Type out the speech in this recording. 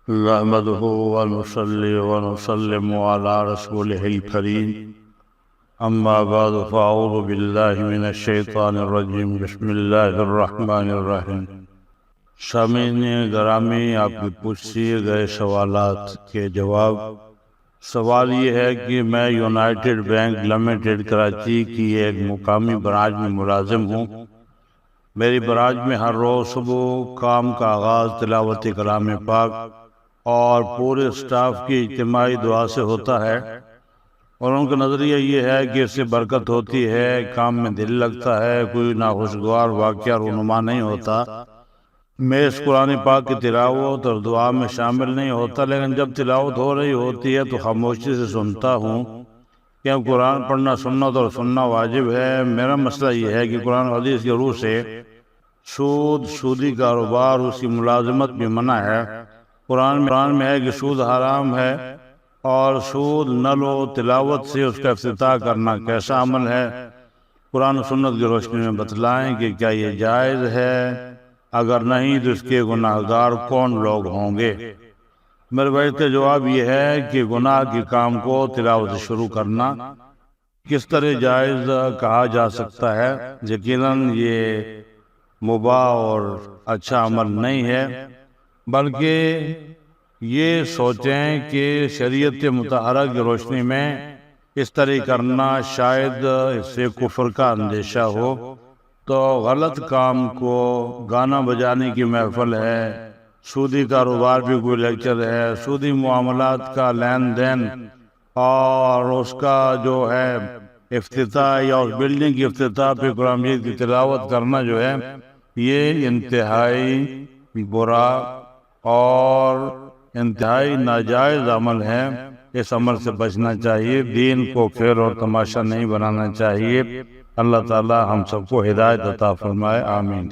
نحمده ونصلي ونسلم على رسوله الكريم اما بعد فاعوذ بالله من الشیطان الرجیم بسم اللہ الرحمن الرحیم۔ سامعین گرامی، آپ کی پوچھے گئے سوالات کے جواب۔ سوال یہ ہے کہ میں یونائٹڈ بینک لمیٹڈ کراچی کی ایک مقامی برانچ میں ملازم ہوں۔ میری برانچ میں ہر روز صبح کام کا آغاز تلاوت کلام پاک اور پورے اسٹاف کی اجتماعی دعا سے ہوتا ہے، اور ان کا نظریہ یہ ہے کہ اس سے برکت ہوتی ہے، کام میں دل لگتا ہے، کوئی ناخوشگوار واقعہ رونما نہیں ہوتا۔ میں اس قرآن پاک کی تلاوت اور دعا میں شامل نہیں ہوتا، لیکن جب تلاوت ہو رہی ہوتی ہے تو خاموشی سے سنتا ہوں، کہ قرآن پڑھنا سنت اور سننا واجب ہے۔ میرا مسئلہ یہ ہے کہ قرآن حدیث کی روح سے سودی کاروبار، اس کی ملازمت بھی منع ہے۔ قرآن میں ہے کہ سود حرام ہے، اور سود نہ لو، تلاوت سے اس کا افتتاح کرنا کیسا عمل ہے؟ قرآن و سنت کی روشنی میں بتلائیں کہ کیا یہ جائز ہے؟ اگر نہیں تو اس کے گناہ گار کون لوگ ہوں گے؟ میرے بھائی کا جواب یہ ہے کہ گناہ کے کام کو تلاوت سے شروع کرنا کس طرح جائز کہا جا سکتا ہے؟ یقیناً یہ مباح اور اچھا عمل نہیں ہے، بلکہ یہ سوچیں کہ شریعت مطہرہ کی روشنی میں اس طرح کرنا شاید اس سے کفر کا اندیشہ ہو، تو غلط کام کو گانا بجانے کی محفل ہے، سودی کاروبار بھی کوئی لیکچر ہے، سودی معاملات کا لین دین اور اس کا جو ہے افتتاح یا اس بلڈنگ کی افتتاح پہ قرآن مجید کی تلاوت کرنا جو ہے، یہ انتہائی برا اور انتہائی ناجائز عمل ہے۔ اس عمل سے بچنا چاہیے، دین کو کھیل اور تماشا نہیں بنانا چاہیے۔ اللہ تعالی ہم سب کو ہدایت عطا فرمائے، آمین۔